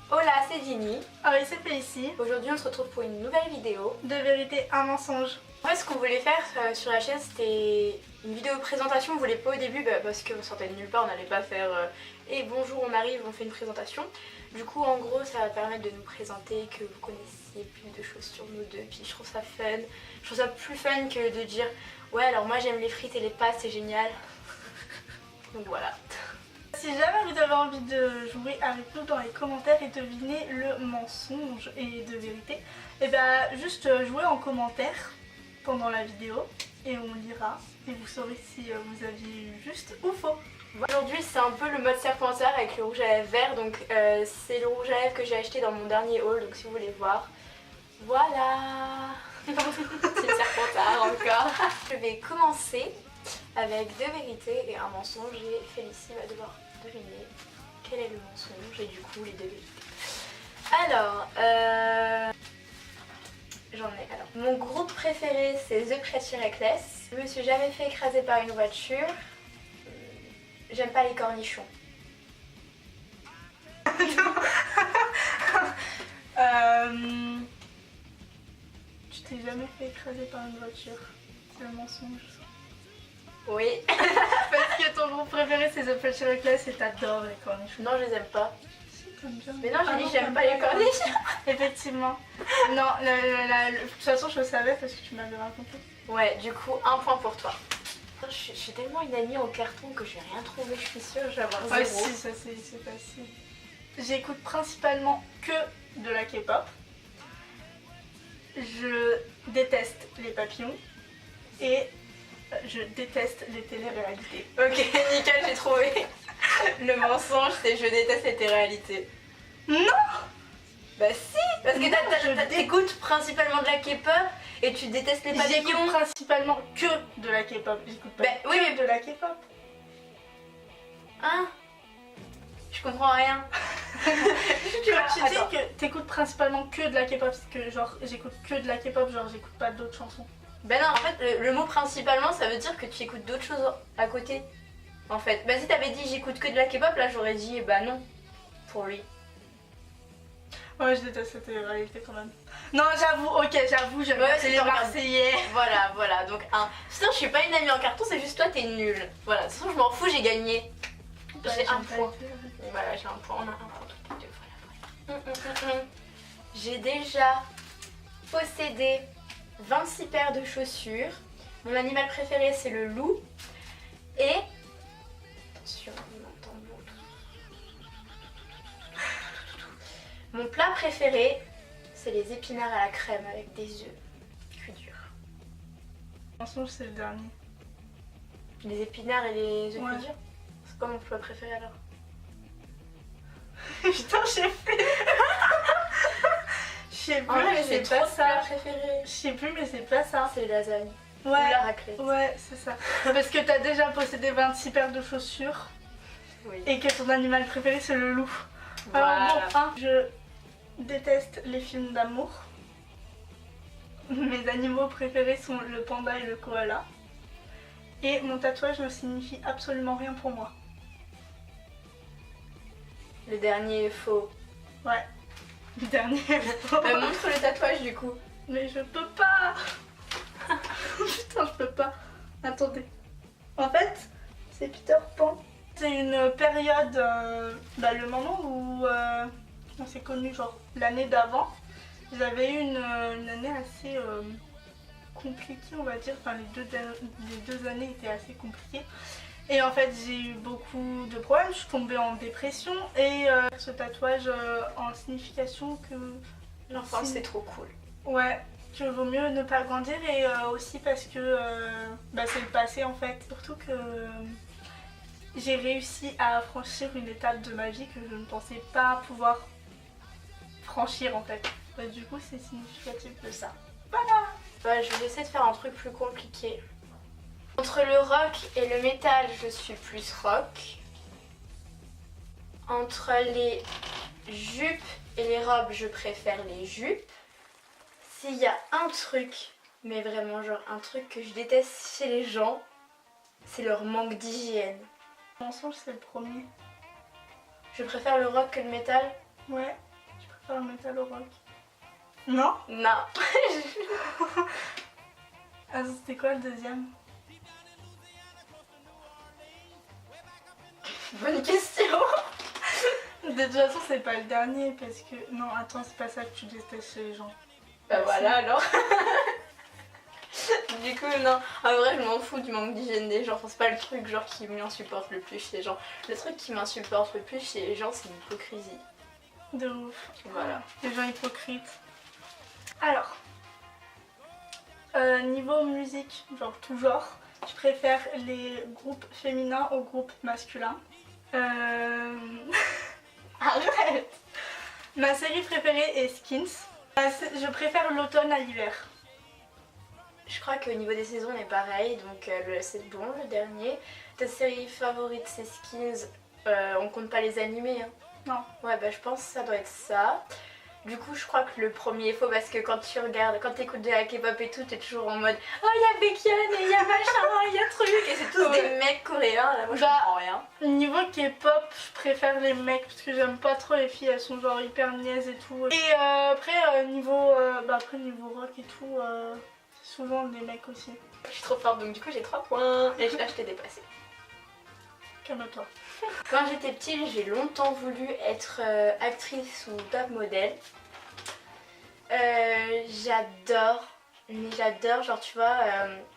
Hola, c'est Ginny. Ah oui, c'est Félicie. Aujourd'hui, on se retrouve pour une nouvelle vidéo. De vérité, un mensonge. En fait, ce qu'on voulait faire sur la chaîne, c'était une vidéo présentation. On voulait pas au début parce qu'on sortait de nulle part, on n'allait pas faire et bonjour, on arrive, on fait une présentation. Du coup, en gros, ça va permettre de nous présenter, que vous connaissiez plus de choses sur nous deux. Puis je trouve ça fun. Je trouve ça plus fun que de dire ouais, alors moi j'aime les frites et les pâtes, c'est génial. Donc voilà. Si jamais vous avez envie de jouer avec nous dans les commentaires et deviner le mensonge et de vérité, et bah juste jouez en commentaire pendant la vidéo et on lira et vous saurez si vous aviez eu juste ou faux. Aujourd'hui c'est un peu le mode Serpentard avec le rouge à lèvres vert, donc c'est le rouge à lèvres que j'ai acheté dans mon dernier haul, donc si vous voulez voir, voilà. C'est le Serpentard encore. Je vais commencer avec deux vérités et un mensonge et Félicie va devoir deviner quel est le mensonge et du coup les deux vérités. Alors, j'en ai. Alors, mon groupe préféré c'est The Pretty Reckless. Je me suis jamais fait écraser par une voiture. J'aime pas les cornichons. Tu t'es jamais fait écraser par une voiture. C'est un mensonge. Oui. Parce que ton groupe préféré c'est The Pretty Reckless et t'adores les cornichons. Non, je les aime pas. Si, t'aimes bien. Mais non, j'ai dit non, j'aime pas les cornichons. Effectivement. Non, de toute façon je le savais parce que tu m'avais raconté. Ouais, du coup, un point pour toi. Je suis tellement une amie en carton que j'ai rien trouvé, je suis sûre, je vais avoir Ouais, zéro. si, ça c'est facile. J'écoute principalement que de la K-pop. Je déteste les papillons et je déteste les téléréalités. Ok, nickel, j'ai trouvé. Le mensonge, c'est je déteste les téléréalités. Non! Bah si, parce que Non, t'écoutes principalement de la K-pop et tu détestes les papillons. J'écoute principalement que de la K-pop. J'écoute pas Bah, que oui, mais de la K-pop. Hein? Je comprends rien. Tu dis que t'écoutes principalement que de la K-pop, parce que genre j'écoute que de la K-pop, genre j'écoute pas d'autres chansons. Ben non, en fait, le mot principalement, ça veut dire que tu écoutes d'autres choses à côté. En fait, bah si t'avais dit j'écoute que de la K-pop, là j'aurais dit bah non, pour lui. Ouais, je déteste cette réalité quand même. Non, j'avoue, ok, j'avoue, j'aime Ouais, bien c'est les ton Marseillais. Voilà, donc un. Putain, je suis pas une amie en carton, c'est juste toi, t'es nulle. Voilà, de toute façon, je m'en fous, j'ai gagné. Ouais, J'ai un j'aime pas point. les téléréalités. Voilà, j'ai un point, on a un point toutes les deux, voilà. J'ai déjà possédé 26 paires de chaussures. Mon animal préféré, c'est le loup. Et... Attention, on entend beaucoup. Mon plat préféré, c'est les épinards à la crème avec des œufs cuits durs. Le mensonge, c'est le dernier. Les épinards et les œufs Ouais. cuits durs? C'est quoi mon plat préféré alors? Putain, j'ai fait. Je sais plus, En vrai, mais c'est c'est trop pas de plats ça. préférés. Je sais plus, mais c'est pas ça. C'est les lasagnes. Ou Ouais, la raclette. ouais, c'est ça. Parce que t'as déjà possédé 26 paires de chaussures Oui. et que ton animal préféré, c'est le loup. Voilà. Alors bon, je déteste les films d'amour. Mes animaux préférés sont le panda et le koala. Et mon tatouage ne signifie absolument rien pour moi. Le dernier est faux. Ouais. Le dernier. Montre le tatouage du coup. Mais je peux pas. Putain, je peux pas. Attendez. En fait, c'est Peter Pan. C'est une période, le moment où on s'est connus, genre l'année d'avant. J'avais eu une année assez compliquée, on va dire. Enfin, les deux années étaient assez compliquées. Et en fait, j'ai eu beaucoup de problèmes. Je suis tombée en dépression. Et ce tatouage en signification que L'enfance c'est trop cool. ouais, que vaut mieux ne pas grandir et aussi parce que c'est le passé en fait. Surtout que j'ai réussi à franchir une étape de ma vie que je ne pensais pas pouvoir franchir en fait. Du coup, c'est significatif de ça. Voilà. Ouais, je vais essayer de faire un truc plus compliqué. Entre le rock et le métal, je suis plus rock. Entre les jupes et les robes, je préfère les jupes. S'il y a un truc, mais vraiment genre un truc que je déteste chez les gens, c'est leur manque d'hygiène. Le mensonge, c'est le premier. Je préfère le rock que le métal. Ouais. Enfin, metal ou rock. Non? Non. Ah, c'était quoi le deuxième? Bonne question. De toute façon, c'est pas le dernier parce que. Non, attends, c'est pas ça que tu détestes chez les gens. Bah voilà alors. Du coup non, en vrai je m'en fous du manque d'hygiène des gens, enfin, c'est pas le truc genre qui m'insupporte le plus chez les gens. Le truc qui m'insupporte le plus chez les gens c'est l'hypocrisie. De ouf. Voilà. Les gens hypocrites. Alors, niveau musique, genre tout genre, je préfère les groupes féminins aux groupes masculins. Arrête. Ma série préférée est Skins. Je préfère l'automne à l'hiver. Je crois qu'au niveau des saisons on est pareil, donc c'est bon le dernier. Ta série favorite c'est Skins, on compte pas les animés hein. Non. Ouais bah je pense que ça doit être ça. Du coup je crois que le premier est faux parce que quand tu regardes, quand t'écoutes de la K-pop et tout, t'es toujours en mode oh y'a Baekhyun et y'a machin, y'a truc et c'est tous Ouais. des mecs coréens là, moi je Bah, comprends rien. Niveau K-pop, je préfère les mecs parce que j'aime pas trop les filles, elles sont genre hyper niaises et tout. Et après, niveau rock et tout, c'est souvent des mecs aussi. Je suis trop forte donc du coup j'ai 3 points et là je t'ai dépassé. Calme-toi. Quand j'étais petite, j'ai longtemps voulu être actrice ou top modèle. J'adore, genre tu vois,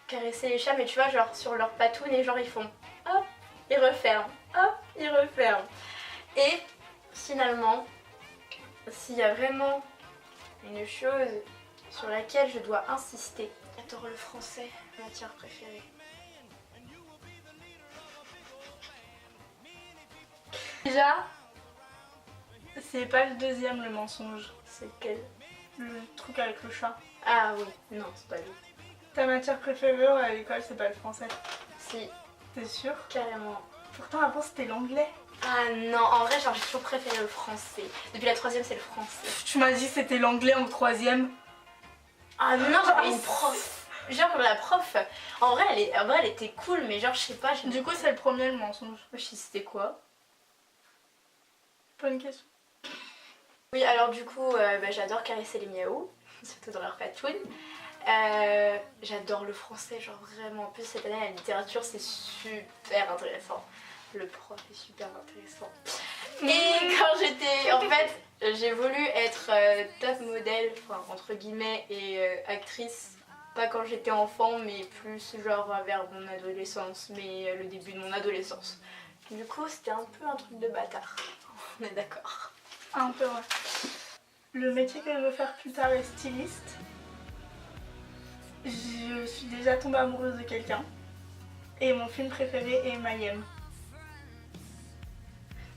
caresser les chats, mais tu vois, genre sur leur patoune et genre ils font hop, ils referment, hop, ils referment. Et finalement, s'il y a vraiment une chose sur laquelle je dois insister, j'adore le français, ma matière préférée. Déjà, c'est pas le deuxième le mensonge, C'est quel? le truc avec le chat. Ah oui, non, c'est pas lui. Ta matière préférée à l'école, c'est pas le français. Si, T'es sûre? carrément. Pourtant avant c'était l'anglais. Ah non, en vrai, genre j'ai toujours préféré le français. Depuis la 3ème, c'est le français. Tu m'as dit c'était l'anglais en troisième. Ah non, j'avais une prof. Genre la prof, en vrai, elle était cool, mais genre je sais pas. Du coup c'est le premier le mensonge. je sais c'était quoi. Bonne question. Oui, alors du coup, j'adore caresser les miaou, surtout dans leur patoune. J'adore le français, genre vraiment. En plus cette année, la littérature, c'est super intéressant. Le prof est super intéressant. Et quand j'étais, en fait, j'ai voulu être top modèle, enfin entre guillemets, et actrice. Pas quand j'étais enfant, mais plus genre vers mon adolescence, mais le début de mon adolescence. Du coup, c'était un peu un truc de bâtard. On est d'accord. Un peu ouais. Le métier que je veux faire plus tard est styliste. Je suis déjà tombée amoureuse de quelqu'un. Et mon film préféré est Mayhem.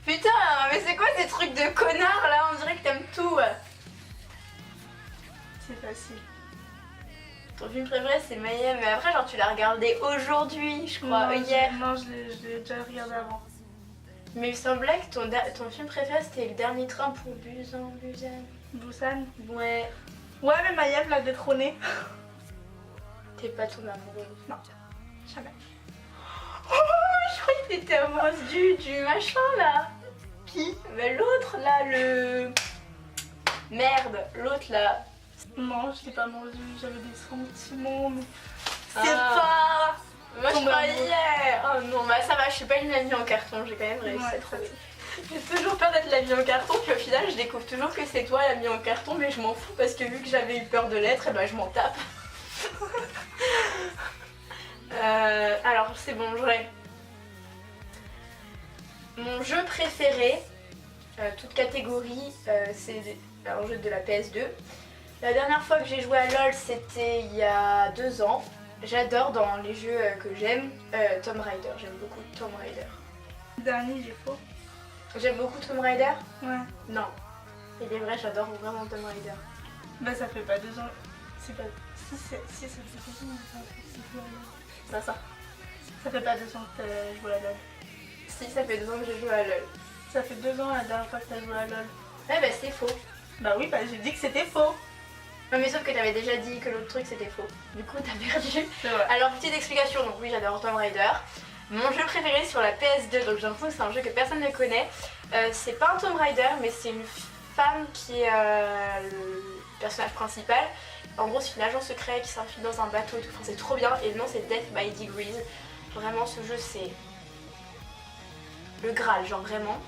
Putain, mais c'est quoi ces trucs de connards là? On dirait que t'aimes tout. C'est facile. Ton film préféré c'est Mayhem, mais après genre tu l'as regardé aujourd'hui, je crois, hier. Non, je l'ai déjà regardé avant. Mais il semblait que ton film préféré c'était Le Dernier Train pour Busan. Busan. Ouais. Ouais mais Mayhem l'a détrôné. T'es pas tombée amoureuse? Non, jamais. Oh, je croyais que t'étais amoureuse du machin là. Qui? Mais l'autre là, le... Merde, l'autre là. Non, je l'ai pas mangé, j'avais des sentiments, mais c'est Ah. pas... Moi je Tombée croyais. Oh non, bah ça va, je suis pas une amie en carton, j'ai quand même réussi Ouais, à trouver. J'ai toujours peur d'être l'amie en carton, puis au final je découvre toujours que c'est toi l'amie en carton, mais je m'en fous parce que vu que j'avais eu peur de l'être, et ben je m'en tape. Alors c'est bon, j'aurais. Mon jeu préféré, toute catégorie, c'est un jeu de la PS2. La dernière fois que j'ai joué à LoL, c'était il y a 2 ans. J'adore dans les jeux que j'aime, Tomb Raider. J'aime beaucoup Tomb Raider. Le dernier, il est faux. J'aime beaucoup Tomb Raider? Ouais. Non. Il est vrai, j'adore vraiment Tomb Raider. Bah ça fait pas 2 ans. C'est pas... Si, ça fait 2 ans. C'est ça. Ça fait pas 2 ans que t'as joué à LoL. Si, ça fait 2 ans que j'ai joué à LoL. Ça fait 2 ans la dernière fois que t'as joué à LoL. Ouais, bah c'est faux. Bah oui, bah j'ai dit que c'était faux. Non mais sauf que t'avais déjà dit que l'autre truc c'était faux. Du coup t'as perdu. C'est vrai. Alors petite explication, donc oui j'adore Tomb Raider. Mon jeu préféré sur la PS2, donc j'ai l'impression que c'est un jeu que personne ne connaît. C'est pas un Tomb Raider mais c'est une femme qui est le personnage principal. En gros, c'est une agent secret qui s'infiltre dans un bateau et tout. Enfin, c'est trop bien. Et le nom, c'est Death by Degrees. Vraiment, ce jeu, c'est le Graal, genre vraiment.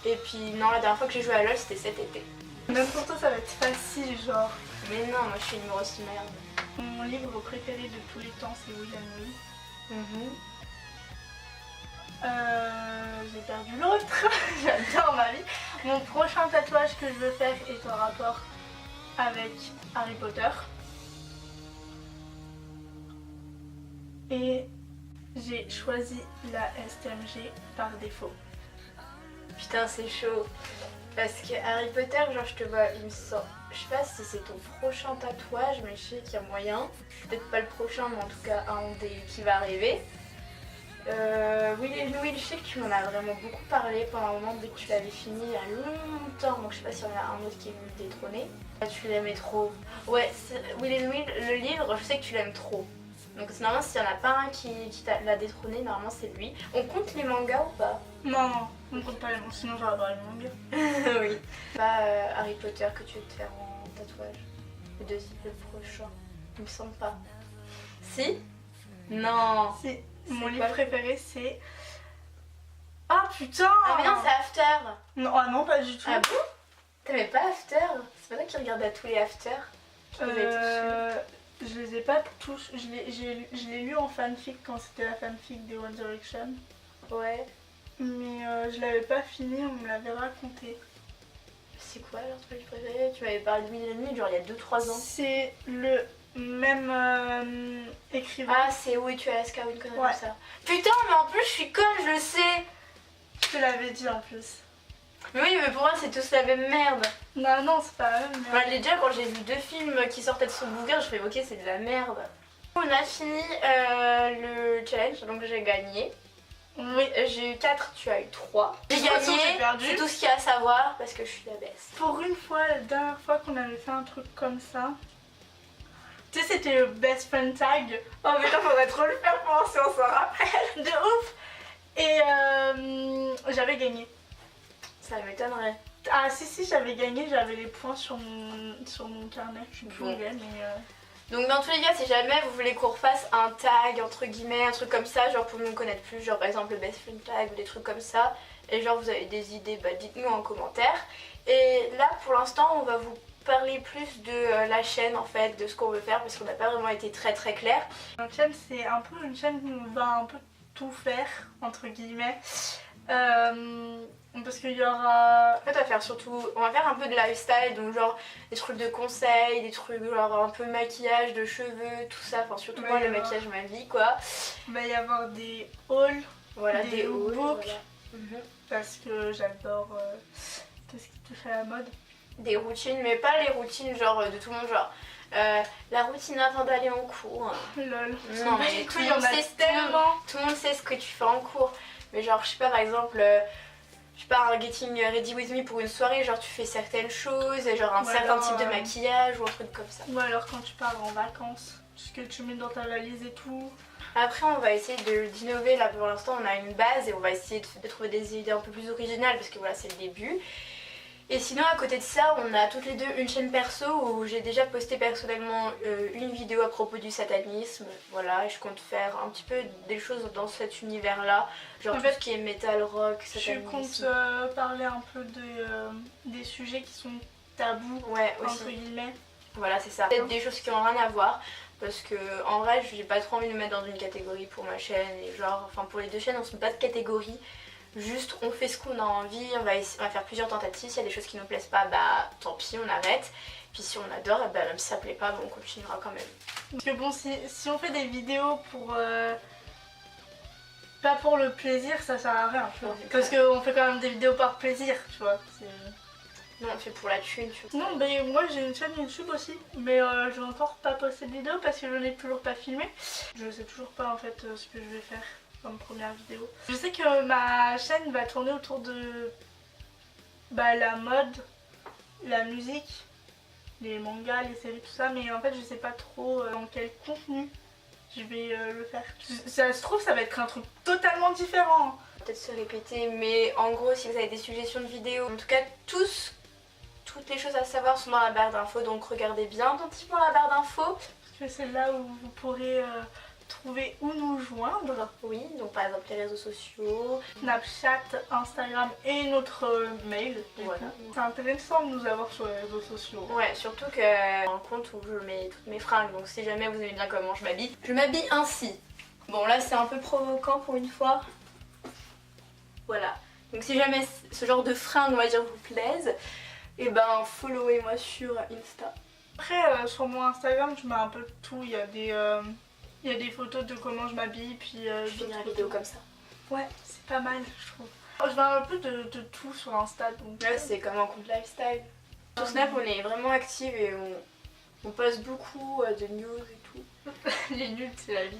Et puis, non, la dernière fois que j'ai joué à LoL, c'était cet été. Même pour toi, ça va être facile, genre. Mais non, moi, je suis une grosse merde. Mon livre préféré de tous les temps, c'est William Louis. J'ai perdu l'autre. J'adore ma vie. Mon prochain tatouage que je veux faire est en rapport avec Harry Potter. Et j'ai choisi la STMG par défaut. Putain, c'est chaud. Parce que Harry Potter, genre, je te vois, il me sort. Je sais pas si c'est ton prochain tatouage, mais je sais qu'il y a moyen. Peut-être pas le prochain, mais en tout cas un des qui va arriver. Will Louis, je sais que tu m'en as vraiment beaucoup parlé pendant un moment dès que tu l'avais fini il y a longtemps, donc je sais pas s'il y en a un autre qui est venu le détrôner. Tu l'aimais trop. Ouais, Will Louis, le livre, je sais que tu l'aimes trop. Donc normalement s'il y en a pas un qui l'a détrôné, normalement c'est lui. On compte les mangas ou pas? Non, on compte pas les mangas, sinon j'aurais adoré les mangas. Oui. Pas Harry Potter que tu veux te faire en tatouage. Le prochain. Il me semble pas. Si? Non. Si. Mon livre préféré c'est... Ah putain! Ah mais non, c'est After. Non, ah non, pas du tout. Ah bon? T'aimais pas After? C'est pas toi qui regardais tous les After? Je les ai pas tous. Je l'ai lu en fanfic quand c'était la fanfic de One Direction. Ouais. Mais je l'avais pas fini, on me l'avait raconté. C'est quoi alors ton livre préféré? Tu m'avais parlé de Mille et Nuit, genre il y a 2-3 ans. C'est le même écrivain. Ah, c'est Où es-tu Alaska ou une connerie Ouais. comme ça. Putain, mais en plus je suis conne, je le sais. Je te l'avais dit en plus. Mais oui, mais pour moi c'est tous la même merde. Non, non, c'est pas la même. Enfin, déjà quand j'ai vu 2 films qui sortaient de son bouquin, je fais ok, c'est de la merde. On a fini le challenge, donc j'ai gagné. Oui, j'ai eu 4, tu as eu 3. J'ai gagné, c'est tout ce qu'il y a à savoir parce que je suis la best. Pour une fois, la dernière fois qu'on avait fait un truc comme ça, tu sais, c'était le best friend tag. Oh mais là, faudrait trop le faire pour si on s'en rappelle. De ouf. Et j'avais gagné. Ça m'étonnerait. Ah si, j'avais gagné, j'avais les points sur mon carnet. Je sais plus où il est, mais... Donc dans tous les cas, si jamais vous voulez qu'on refasse un tag, entre guillemets, un truc comme ça, genre pour nous connaître plus, genre par exemple le best friend tag ou des trucs comme ça, et genre vous avez des idées, bah dites-nous en commentaire. Et là pour l'instant on va vous parler plus de la chaîne en fait, de ce qu'on veut faire, parce qu'on n'a pas vraiment été très clair. Notre chaîne c'est un peu une chaîne où on va un peu tout faire, entre guillemets. Parce qu'il y aura... En fait on va faire un peu de lifestyle, donc genre des trucs de conseils, des trucs genre un peu maquillage, de cheveux, tout ça, enfin surtout moi le maquillage ma vie quoi. Il va y avoir des hauls, voilà, des hauls, lookbooks, voilà. parce que j'adore tout ce qui touche à la mode. Des routines, mais pas les routines genre de tout le monde, genre la routine avant d'aller en cours. Lol. Non mais tout le monde sait ce que tu fais en cours, mais genre je sais pas par exemple... je sais pas, un getting ready with me pour une soirée, genre tu ffais certaines choses, genre un certain type de maquillage ou un truc comme ça. Ou alors quand tu pars en vacances, ce que tu mets dans ta valise et tout. Après on va essayer d'innover, là pour l'instant on a une base et on va essayer de trouver des idées un peu plus originales parce que voilà c'est le début. Et sinon à côté de ça on a toutes les deux une chaîne perso où j'ai déjà posté personnellement une vidéo à propos du satanisme. Voilà, et je compte faire un petit peu des choses dans cet univers là, genre en tout ce qui est metal, rock, satanisme. Je compte parler un peu des sujets qui sont tabous, ouais, entre guillemets. Voilà c'est ça, peut-être des choses qui n'ont rien à voir. Parce que en vrai j'ai pas trop envie de me mettre dans une catégorie pour ma chaîne et genre, enfin pour les deux chaînes on se met pas de catégorie. Juste on fait ce qu'on a envie, on va faire plusieurs tentatives, s'il y a des choses qui nous plaisent pas, bah tant pis on arrête. Puis si on adore, bah, même si ça plaît pas, bah, on continuera quand même. Parce que bon si on fait des vidéos pour... pas pour le plaisir, ça sert à rien. Non, parce qu'on fait quand même des vidéos par plaisir, tu vois. Non, on fait pour la thune, tu vois. Non, mais moi j'ai une chaîne YouTube aussi, mais je vais encore pas poster de vidéo parce que je n'ai toujours pas filmé. Je sais toujours pas en fait ce que je vais faire comme première vidéo. Je sais que ma chaîne va tourner autour de la mode, la musique, les mangas, les séries, tout ça, mais en fait je sais pas trop dans quel contenu je vais le faire. Ça se trouve ça va être un truc totalement différent. Peut-être se répéter, mais en gros si vous avez des suggestions de vidéos, en tout cas tous toutes les choses à savoir sont dans la barre d'infos, donc regardez bien attentivement la barre d'infos. Parce que c'est là où vous pourrez trouver où nous joindre. Oui, donc par exemple les réseaux sociaux, Snapchat, Instagram et notre mail. Voilà. C'est intéressant de nous avoir sur les réseaux sociaux. Ouais, surtout que un compte où je mets toutes mes fringues, donc si jamais vous aimez bien comment je m'habille ainsi. Bon là c'est un peu provoquant pour une fois. Voilà. Donc si jamais ce genre de fringues on va dire vous plaisent, et ben followez-moi sur Insta. Après sur mon Instagram je mets un peu de tout, il y a des photos de comment je m'habille, puis Je finis la vidéo comme ça. Ouais, c'est pas mal je trouve. Je mets un peu de tout sur Insta donc. Là c'est comme un compte lifestyle. Sur Snap on est vraiment active et on poste beaucoup de news et tout. Les nudes c'est la vie.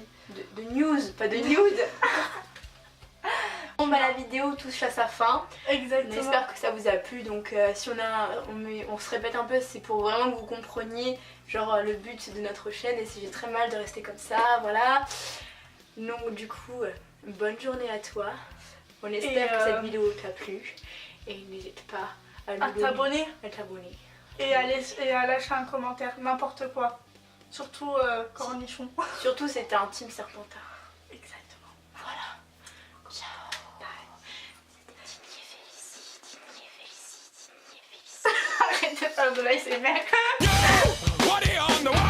De news, pas de nude. Bon bah la vidéo touche à sa fin. Exactement. J'espère que ça vous a plu, donc si on se répète un peu, c'est pour vraiment que vous compreniez genre le but de notre chaîne et si j'ai très mal de rester comme ça, voilà. Donc du coup, bonne journée à toi. On espère que cette vidéo t'a plu et n'hésite pas à t'abonner. Et à lâcher un commentaire, n'importe quoi. Surtout cornichon. Surtout c'était un team Serpentard. Exactement. Voilà. Ciao. Arrête de faire de l'ASMR. What on the